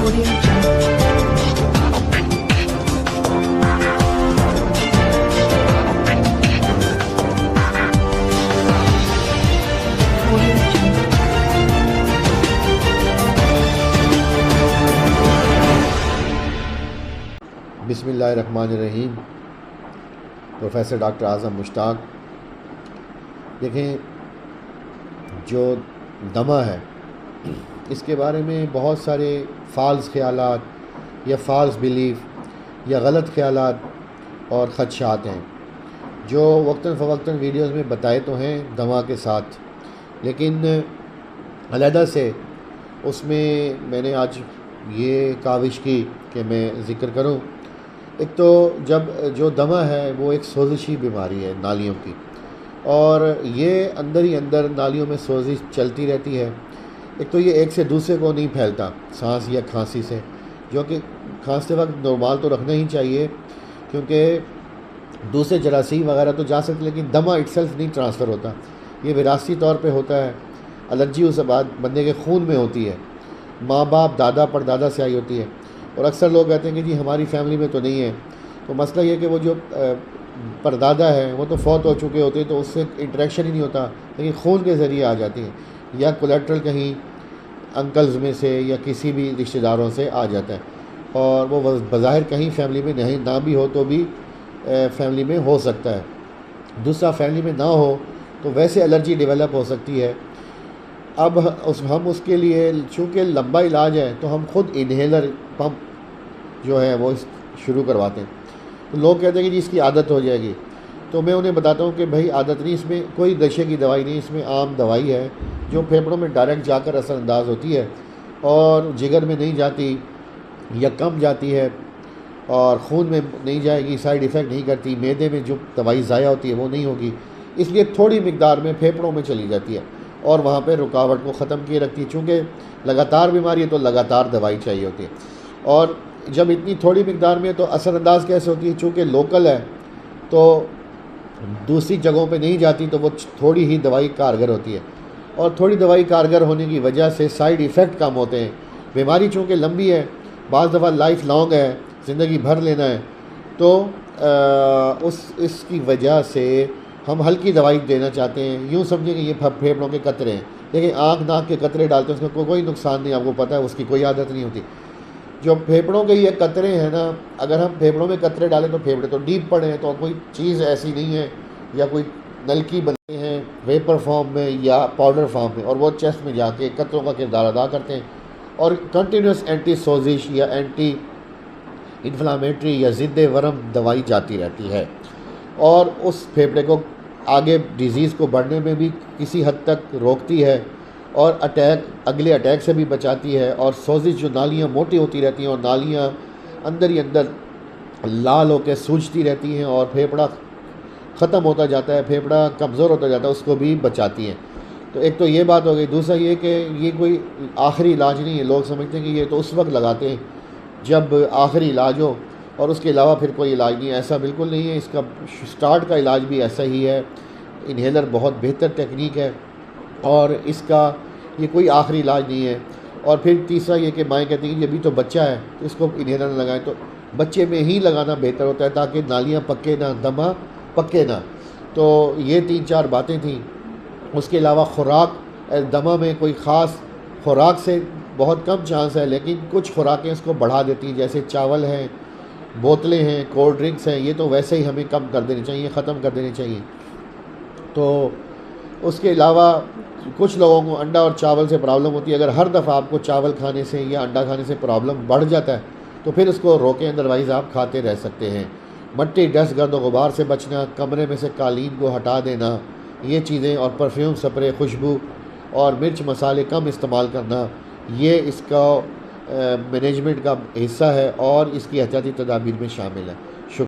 بسم اللہ الرحمن الرحیم۔ پروفیسر ڈاکٹر اعظم مشتاق۔ دیکھیں، جو دمہ ہے اس کے بارے میں بہت سارے فالس خیالات یا فالس بیلیف یا غلط خیالات اور خدشات ہیں جو وقتاً فوقتاً ویڈیوز میں بتائے تو ہیں دمہ کے ساتھ، لیکن علیحدہ سے اس میں نے آج یہ کاوش کی کہ میں ذکر کروں۔ ایک تو جو دمہ ہے وہ ایک سوزشی بیماری ہے نالیوں کی، اور یہ اندر ہی اندر نالیوں میں سوزش چلتی رہتی ہے۔ ایک تو یہ ایک سے دوسرے کو نہیں پھیلتا سانس یا کھانسی سے، جو کہ کھانستے وقت نارمل تو رکھنا ہی چاہیے کیونکہ دوسرے جراثیم وغیرہ تو جا سکتے، لیکن دمہ اٹ سیلف نہیں ٹرانسفر ہوتا۔ یہ وراثتی طور پہ ہوتا ہے، الرجی اس بعد بندے کے خون میں ہوتی ہے، ماں باپ دادا پردادا سے آئی ہوتی ہے، اور اکثر لوگ کہتے ہیں کہ جی ہماری فیملی میں تو نہیں ہے۔ تو مسئلہ یہ کہ وہ جو پردادا ہے وہ تو فوت ہو چکے ہوتے ہیں تو اس سے انٹریکشن ہی نہیں ہوتا، لیکن خون کے ذریعے آ جاتی ہیں، یا کولیٹرل کہیں انکلز میں سے یا کسی بھی رشتہ داروں سے آ جاتا ہے، اور وہ بظاہر کہیں فیملی میں نہیں نہ بھی ہو تو بھی فیملی میں ہو سکتا ہے۔ دوسرا، فیملی میں نہ ہو تو ویسے الرجی ڈیولپ ہو سکتی ہے۔ اب ہم اس کے لیے چونکہ لمبا علاج ہے تو ہم خود انہیلر پمپ جو ہے وہ شروع کرواتے ہیں۔ تو لوگ کہتے ہیں کہ جی اس کی عادت ہو جائے گی، تو میں انہیں بتاتا ہوں کہ بھائی عادت نہیں، اس میں کوئی نشے کی دوائی نہیں، اس میں عام دوائی ہے جو پھیپھڑوں میں ڈائریکٹ جا کر اثر انداز ہوتی ہے اور جگر میں نہیں جاتی یا کم جاتی ہے اور خون میں نہیں جائے گی، سائیڈ ایفیکٹ نہیں کرتی، معدے میں جو دوائی ضائع ہوتی ہے وہ نہیں ہوگی، اس لیے تھوڑی مقدار میں پھیپھڑوں میں چلی جاتی ہے اور وہاں پہ رکاوٹ کو ختم کیے رکھتی ہے۔ چونکہ لگاتار بیماری ہے تو لگاتار دوائی چاہیے ہوتی ہے، اور جب اتنی تھوڑی مقدار میں تو اثر انداز کیسے ہوتی ہے؟ چونکہ لوکل ہے تو دوسری جگہوں پہ نہیں جاتی تو وہ تھوڑی ہی دوائی کارگر ہوتی ہے، اور تھوڑی دوائی کارگر ہونے کی وجہ سے سائیڈ ایفیکٹ کم ہوتے ہیں۔ بیماری چونکہ لمبی ہے، بعض دفعہ لائف لانگ ہے، زندگی بھر لینا ہے، تو اس کی وجہ سے ہم ہلکی دوائی دینا چاہتے ہیں۔ یوں سمجھیں کہ یہ پھیپھڑوں کے قطرے ہیں، لیکن آنکھ ناک کے قطرے ڈالتے ہیں، اس میں کوئی نقصان نہیں، آپ کو پتہ ہے، اس کی کوئی عادت نہیں ہوتی۔ جو پھیپھڑوں کے یہ قطرے ہیں نا، اگر ہم پھیپھڑوں میں قطرے ڈالیں تو پھیپھڑے تو ڈیپ پڑے ہیں، تو کوئی چیز ایسی نہیں ہے یا کوئی نلکی بنتے ہیں ویپر فارم میں یا پاؤڈر فارم میں، اور وہ چیسٹ میں جا کے قطروں کا کردار ادا کرتے ہیں، اور کنٹینیوس اینٹی سوزش یا اینٹی انفلامیٹری یا ضد ورم دوائی جاتی رہتی ہے، اور اس پھیپھڑے کو آگے ڈیزیز کو بڑھنے میں بھی کسی حد تک روکتی ہے، اور اگلے اٹیک سے بھی بچاتی ہے، اور سوزش جو نالیاں موٹی ہوتی رہتی ہیں اور نالیاں اندر ہی اندر لال ہو کے سوجتی رہتی ہیں اور پھیپھڑا ختم ہوتا جاتا ہے، پھیپھڑا کمزور ہوتا جاتا ہے، اس کو بھی بچاتی ہیں۔ تو ایک تو یہ بات ہو گئی۔ دوسرا یہ کہ یہ کوئی آخری علاج نہیں ہے۔ لوگ سمجھتے ہیں کہ یہ تو اس وقت لگاتے ہیں جب آخری علاج ہو، اور اس کے علاوہ پھر کوئی علاج نہیں ہے۔ ایسا بالکل نہیں ہے، اس کا سٹارٹ کا علاج بھی ایسا ہی ہے۔ انہیلر بہت بہتر ٹیکنیک ہے، اور اس کا یہ کوئی آخری علاج نہیں ہے۔ اور پھر تیسرا یہ کہ مائیں کہتی ہیں کہ ابھی تو بچہ ہے تو اس کو انہیلر نہ لگائیں، تو بچے میں ہی لگانا بہتر ہوتا ہے تاکہ نالیاں پکے نہ، دمہ پکے نہ۔ تو یہ 3-4 باتیں تھیں۔ اس کے علاوہ خوراک، دمہ میں کوئی خاص خوراک سے بہت کم چانس ہے، لیکن کچھ خوراکیں اس کو بڑھا دیتی ہیں، جیسے چاول ہیں، بوتلیں ہیں، کولڈ ڈرنکس ہیں، یہ تو ویسے ہی ہمیں کم کر دینی چاہیے، ختم کر دینی چاہیے۔ تو اس کے علاوہ کچھ لوگوں کو انڈا اور چاول سے پرابلم ہوتی ہے۔ اگر ہر دفعہ آپ کو چاول کھانے سے یا انڈا کھانے سے پرابلم بڑھ جاتا ہے تو پھر اس کو روکیں، ادروائز آپ کھاتے رہ سکتے ہیں۔ مٹی، ڈسٹ، گرد و غبار سے بچنا، کمرے میں سے قالین کو ہٹا دینا، یہ چیزیں، اور پرفیوم، سپرے، خوشبو اور مرچ مسالے کم استعمال کرنا، یہ اس کا مینجمنٹ کا حصہ ہے اور اس کی احتیاطی تدابیر میں شامل ہے۔